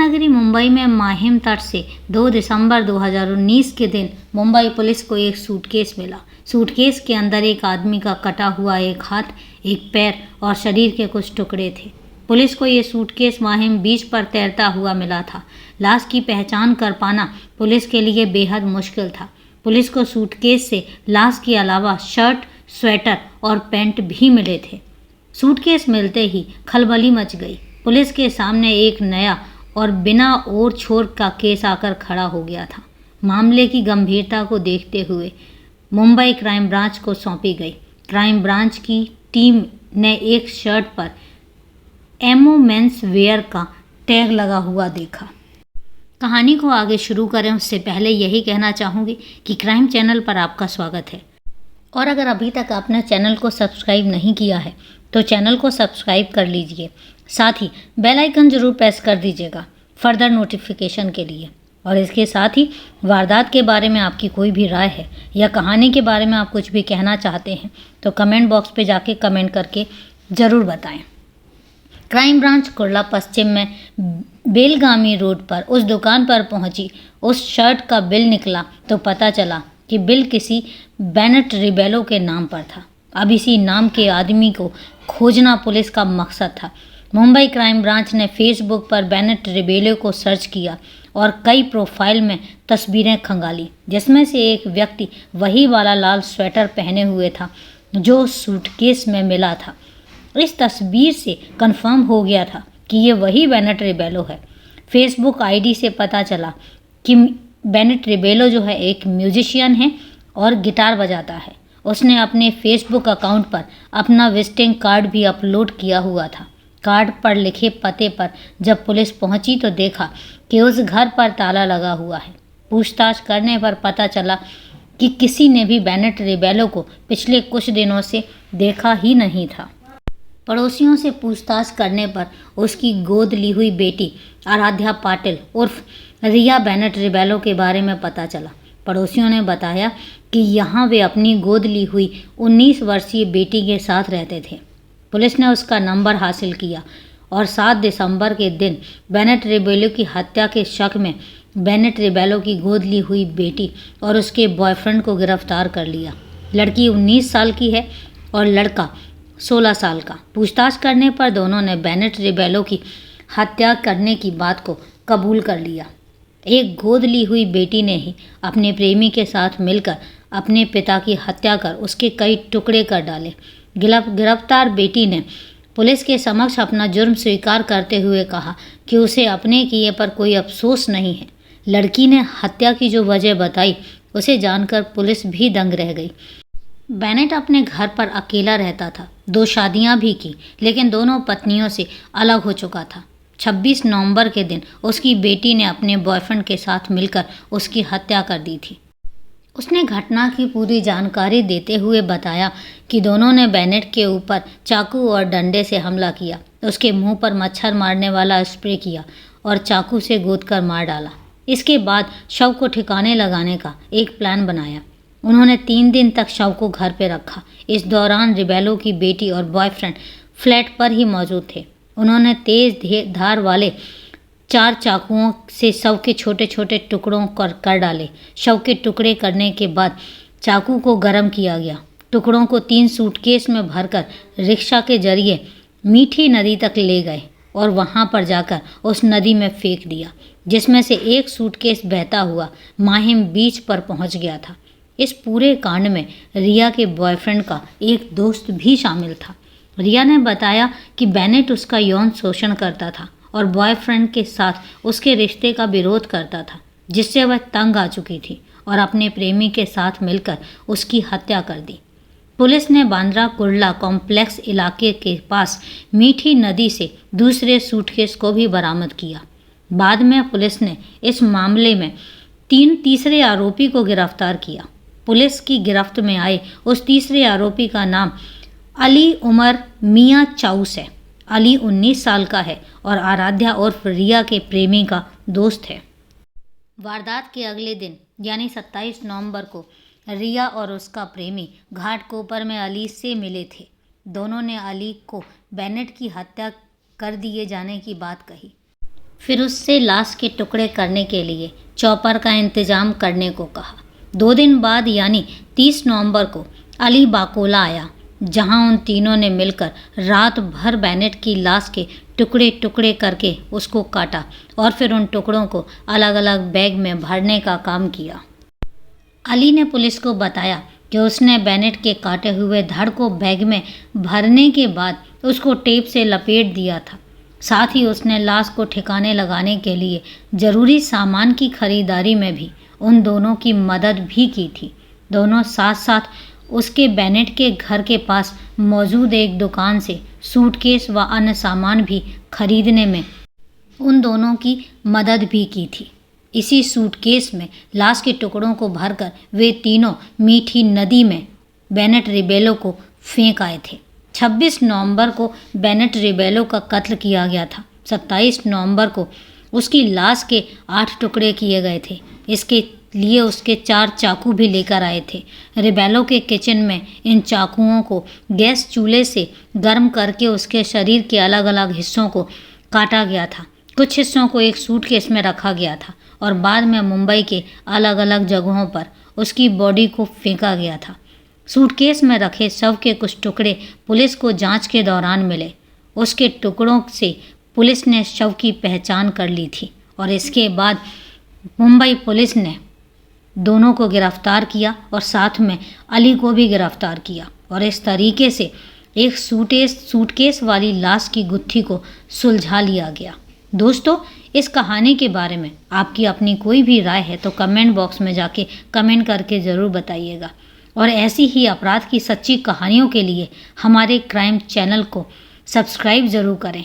नगरी मुंबई में माहिम तट से 2 दिसंबर 2019 के दिन मुंबई पुलिस को एक सूटकेस मिला। सूटकेस के अंदर एक आदमी का कटा हुआ एक हाथ, एक पैर और शरीर के कुछ टुकड़े थे। पुलिस को ये सूटकेस माहिम बीच पर तैरता हुआ मिला था। लाश की पहचान कर पाना पुलिस के लिए बेहद मुश्किल था। पुलिस को सूटकेस से लाश के अलावा शर्ट, स्वेटर और पैंट भी मिले थे। सूटकेस मिलते ही खलबली मच गई। पुलिस के सामने एक नया और बिना ओर छोर का केस आकर खड़ा हो गया था। मामले की गंभीरता को देखते हुए मुंबई क्राइम ब्रांच को सौंपी गई। क्राइम ब्रांच की टीम ने एक शर्ट पर एमओ मेंस वेयर का टैग लगा हुआ देखा। कहानी को आगे शुरू करें उससे पहले यही कहना चाहूँगी कि क्राइम चैनल पर आपका स्वागत है, और अगर अभी तक आपने चैनल को सब्सक्राइब नहीं किया है तो चैनल को सब्सक्राइब कर लीजिए। साथ ही बेल आइकन जरूर प्रेस कर दीजिएगा फर्दर नोटिफिकेशन के लिए। और इसके साथ ही वारदात के बारे में आपकी कोई भी राय है या कहानी के बारे में आप कुछ भी कहना चाहते हैं तो कमेंट बॉक्स पे जाके कमेंट करके ज़रूर बताएं। क्राइम ब्रांच कुर्ला पश्चिम में बेलगामी रोड पर उस दुकान पर पहुंची। उस शर्ट का बिल निकला तो पता चला कि बिल किसी बेनेट रिबेलो के नाम पर था। अब इसी नाम के आदमी को खोजना पुलिस का मकसद था। मुंबई क्राइम ब्रांच ने फेसबुक पर बेनेट रिबेलो को सर्च किया और कई प्रोफाइल में तस्वीरें खंगाली, जिसमें से एक व्यक्ति वही वाला लाल स्वेटर पहने हुए था जो सूटकेस में मिला था। इस तस्वीर से कंफर्म हो गया था कि ये वही बेनेट रिबेलो है। फेसबुक आईडी से पता चला कि बेनेट रिबेलो जो है एक म्यूजिशियन है और गिटार बजाता है। उसने अपने फेसबुक अकाउंट पर अपना विजिटिंग कार्ड भी अपलोड किया हुआ था। कार्ड पर लिखे पते पर जब पुलिस पहुंची तो देखा कि उस घर पर ताला लगा हुआ है। पूछताछ करने पर पता चला कि किसी ने भी बेनेट रिबेलो को पिछले कुछ दिनों से देखा ही नहीं था। पड़ोसियों से पूछताछ करने पर उसकी गोद ली हुई बेटी आराध्या पाटिल उर्फ रिया बेनेट रिबेलो के बारे में पता चला। पड़ोसियों ने बताया कि यहाँ वे अपनी गोद ली हुई 19 वर्षीय बेटी के साथ रहते थे। पुलिस ने उसका नंबर हासिल किया और 7 दिसंबर के दिन बेनेट रिबेलो की हत्या के शक में बेनेट रिबेलो की गोद ली हुई बेटी और उसके बॉयफ्रेंड को गिरफ्तार कर लिया। लड़की 19 साल की है और लड़का 16 साल का। पूछताछ करने पर दोनों ने बेनेट रिबेलो की हत्या करने की बात को कबूल कर लिया। एक गोद ली हुई बेटी ने ही अपने प्रेमी के साथ मिलकर अपने पिता की हत्या कर उसके कई टुकड़े कर डाले। गिरफ्तार बेटी ने पुलिस के समक्ष अपना जुर्म स्वीकार करते हुए कहा कि उसे अपने किए पर कोई अफसोस नहीं है। लड़की ने हत्या की जो वजह बताई उसे जानकर पुलिस भी दंग रह गई। बेनेट अपने घर पर अकेला रहता था। 2 शादियां भी की, लेकिन दोनों पत्नियों से अलग हो चुका था। 26 नवंबर के दिन उसकी बेटी ने अपने बॉयफ्रेंड के साथ मिलकर उसकी हत्या कर दी थी। उसने घटना की पूरी जानकारी देते हुए बताया कि दोनों ने बेनेट के ऊपर चाकू और डंडे से हमला किया, उसके मुंह पर मच्छर मारने वाला स्प्रे किया और चाकू से गोद कर मार डाला। इसके बाद शव को ठिकाने लगाने का एक प्लान बनाया। उन्होंने 3 दिन तक शव को घर पर रखा। इस दौरान रिबेलो की बेटी और बॉयफ्रेंड फ्लैट पर ही मौजूद थे। उन्होंने तेज धार वाले 4 चाकुओं से शव के छोटे छोटे टुकड़ों कर डाले। शव के टुकड़े करने के बाद चाकू को गर्म किया गया। टुकड़ों को 3 सूटकेस में भरकर रिक्शा के जरिए मीठी नदी तक ले गए और वहां पर जाकर उस नदी में फेंक दिया, जिसमें से एक सूटकेस बहता हुआ माहिम बीच पर पहुंच गया था। इस पूरे कांड में रिया के बॉयफ्रेंड का एक दोस्त भी शामिल था। रिया ने बताया कि बेनेट उसका यौन शोषण करता था और बॉयफ्रेंड के साथ उसके रिश्ते का विरोध करता था, जिससे वह तंग आ चुकी थी और अपने प्रेमी के साथ मिलकर उसकी हत्या कर दी। पुलिस ने बांद्रा कुर्ला कॉम्प्लेक्स इलाके के पास मीठी नदी से दूसरे सूटकेस को भी बरामद किया। बाद में पुलिस ने इस मामले में तीसरे आरोपी को गिरफ्तार किया। पुलिस की गिरफ्त में आए उस तीसरे आरोपी का नाम अली उमर मियाँ चाउस है। अली 19 साल का है और आराध्या उर्फ रिया के प्रेमी का दोस्त है। वारदात के अगले दिन यानी 27 नवंबर को रिया और उसका प्रेमी घाटकोपर में अली से मिले थे। दोनों ने अली को बेनेट की हत्या कर दिए जाने की बात कही। फिर उससे लाश के टुकड़े करने के लिए चॉपर का इंतजाम करने को कहा। 2 दिन बाद यानी 30 नवंबर को अली बाकोला आया, जहां उन तीनों ने मिलकर रात भर बेनेट की लाश के टुकड़े टुकड़े करके उसको काटा और फिर उन टुकड़ों को अलग अलग बैग में भरने का काम किया। अली ने पुलिस को बताया कि उसने बेनेट के काटे हुए धड़ को बैग में भरने के बाद उसको टेप से लपेट दिया था। साथ ही उसने लाश को ठिकाने लगाने के लिए ज़रूरी सामान की खरीदारी में भी उन दोनों की मदद भी की थी। दोनों साथ साथ उसके बेनेट के घर के पास मौजूद एक दुकान से सूटकेस व अन्य सामान भी खरीदने में उन दोनों की मदद भी की थी। इसी सूटकेस में लाश के टुकड़ों को भरकर वे तीनों मीठी नदी में बेनेट रिबेलो को फेंक आए थे। 26 नवंबर को बेनेट रिबेलो का कत्ल किया गया था। 27 नवंबर को उसकी लाश के 8 टुकड़े किए गए थे। इसके लिए उसके 4 चाकू भी लेकर आए थे। रिबेलो के किचन में इन चाकुओं को गैस चूल्हे से गर्म करके उसके शरीर के अलग अलग हिस्सों को काटा गया था। कुछ हिस्सों को एक सूटकेस में रखा गया था और बाद में मुंबई के अलग अलग जगहों पर उसकी बॉडी को फेंका गया था। सूटकेस में रखे शव के कुछ टुकड़े पुलिस को जांच के दौरान मिले। उसके टुकड़ों से पुलिस ने शव की पहचान कर ली थी और इसके बाद मुंबई पुलिस ने दोनों को गिरफ्तार किया और साथ में अली को भी गिरफ्तार किया और इस तरीके से एक सूटकेस वाली लाश की गुत्थी को सुलझा लिया गया। दोस्तों, इस कहानी के बारे में आपकी अपनी कोई भी राय है तो कमेंट बॉक्स में जाके कमेंट करके ज़रूर बताइएगा और ऐसी ही अपराध की सच्ची कहानियों के लिए हमारे क्राइम चैनल को सब्सक्राइब ज़रूर करें।